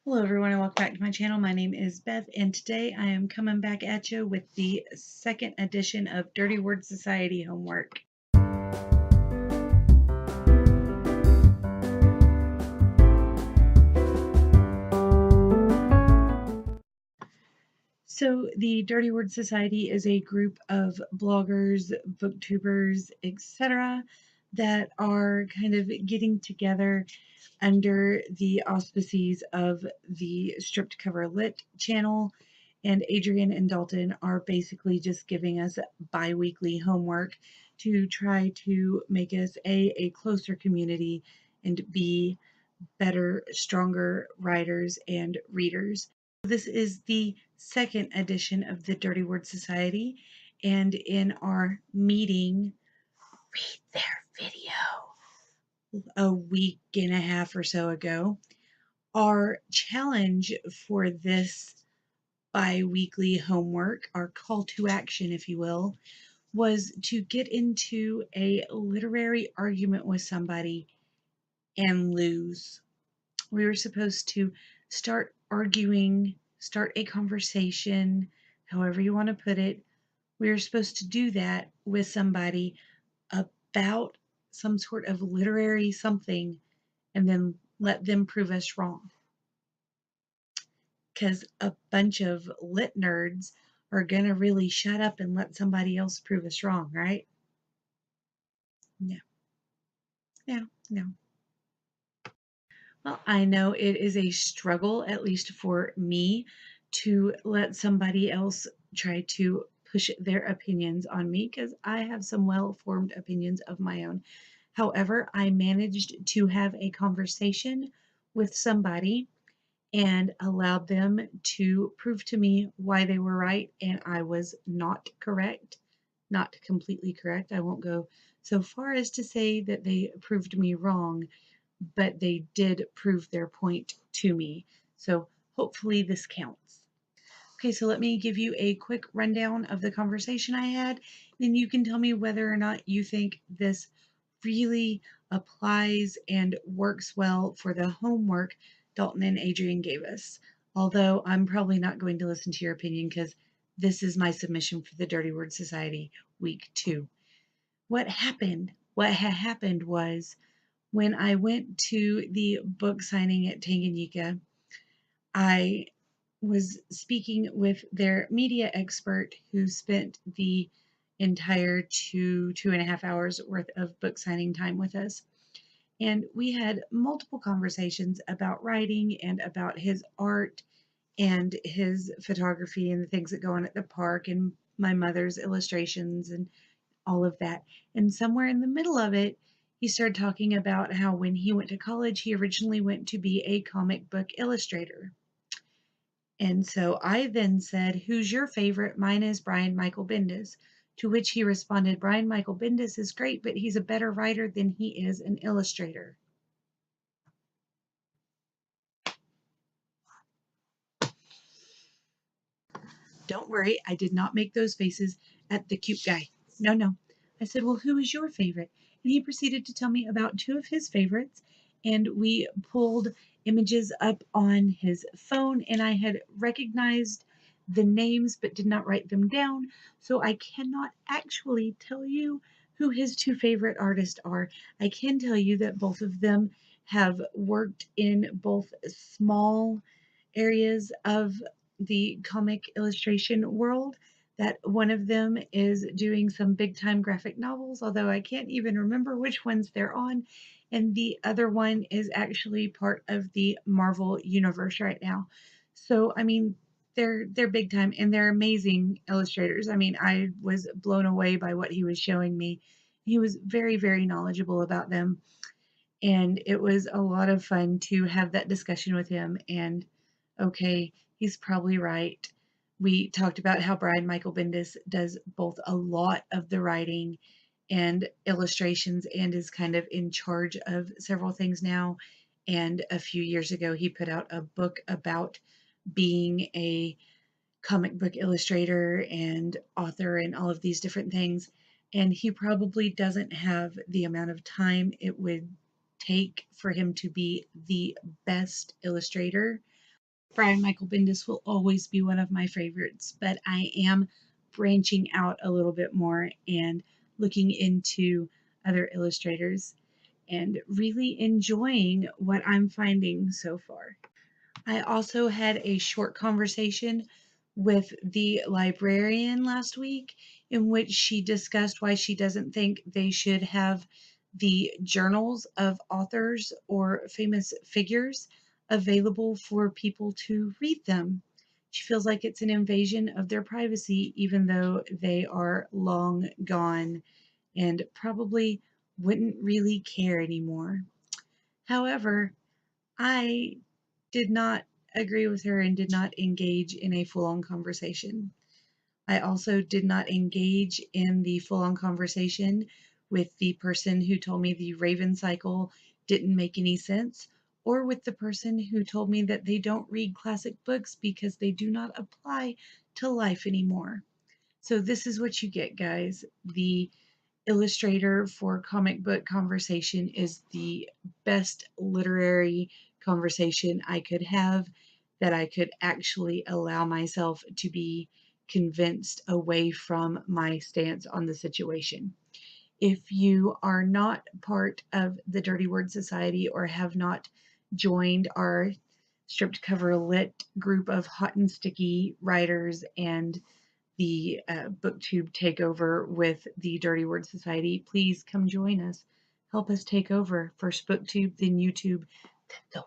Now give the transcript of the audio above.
Hello everyone and welcome back to my channel. My name is Beth and today I am coming back at you with the second edition of Dirty Word Society homework. So the Dirty Word Society is a group of bloggers, booktubers, etc. that are kind of getting together under the auspices of the Stripped Cover Lit channel, and Adrian and Dalton are basically just giving us bi-weekly homework to try to make us a closer community and be better, stronger writers and readers. This is the second edition of the Dirty Word Society, and in our meeting, read their video a week and a half or so ago, our challenge for this bi-weekly homework, our call to action, if you will, was to get into a literary argument with somebody and lose. We were supposed to start arguing, start a conversation, however you want to put it. We were supposed to do that with somebody about some sort of literary something and then let them prove us wrong. Because a bunch of lit nerds are going to really shut up and let somebody else prove us wrong, right? No, no, no. Well, I know it is a struggle, at least for me, to let somebody else try to push their opinions on me because I have some well-formed opinions of my own. However, I managed to have a conversation with somebody and allowed them to prove to me why they were right and I was not correct. Not completely correct. I won't go so far as to say that they proved me wrong, but they did prove their point to me. So hopefully this counts. Okay, so let me give you a quick rundown of the conversation I had. Then you can tell me whether or not you think this really applies and works well for the homework Dalton and Adrian gave us. Although I'm probably not going to listen to your opinion because this is my submission for the Dirty Word Society week 2. What happened? What had happened was when I went to the book signing at Tanganyika, I was speaking with their media expert who spent the entire two and a half hours worth of book signing time with us. And we had multiple conversations about writing and about his art and his photography and the things that go on at the park and my mother's illustrations and all of that. And somewhere in the middle of it, he started talking about how when he went to college, he originally went to be a comic book illustrator. And so I then said, "Who's your favorite?" "Mine is Brian Michael Bendis." To which he responded, "Brian Michael Bendis is great, but he's a better writer than he is an illustrator." Don't worry, I did not make those faces at the cute guy. No, no. I said, "Well, who is your favorite?" And he proceeded to tell me about two of his favorites. And we pulled images up on his phone, and I had recognized the names but did not write them down. So I cannot actually tell you who his two favorite artists are. I can tell you that both of them have worked in both small areas of the comic illustration world, that one of them is doing some big time graphic novels, although I can't even remember which ones they're on. And the other one is actually part of the Marvel universe right now. So, I mean, they're big time and they're amazing illustrators. I mean, I was blown away by what he was showing me. He was very, very knowledgeable about them. And it was a lot of fun to have that discussion with him. And okay, he's probably right. We talked about how Brian Michael Bendis does both a lot of the writing and illustrations and is kind of in charge of several things now. And a few years ago, he put out a book about being a comic book illustrator and author and all of these different things. And he probably doesn't have the amount of time it would take for him to be the best illustrator, Brian Michael Bendis will always be one of my favorites, but I am branching out a little bit more and looking into other illustrators and really enjoying what I'm finding so far. I also had a short conversation with the librarian last week in which she discussed why she doesn't think they should have the journals of authors or famous figures available for people to read them. She feels like it's an invasion of their privacy, even though they are long gone and probably wouldn't really care anymore. However, I did not agree with her and did not engage in a full on conversation. I also did not engage in the full on conversation with the person who told me the Raven cycle didn't make any sense, or with the person who told me that they don't read classic books because they do not apply to life anymore. So, this is what you get, guys. The illustrator for comic book conversation is the best literary conversation I could have that I could actually allow myself to be convinced away from my stance on the situation. If you are not part of the Dirty Word Society or have not joined our stripped cover lit group of hot and sticky writers and the booktube takeover with the Dirty Word Society, please come join us. Help us take over. First booktube, then YouTube, then the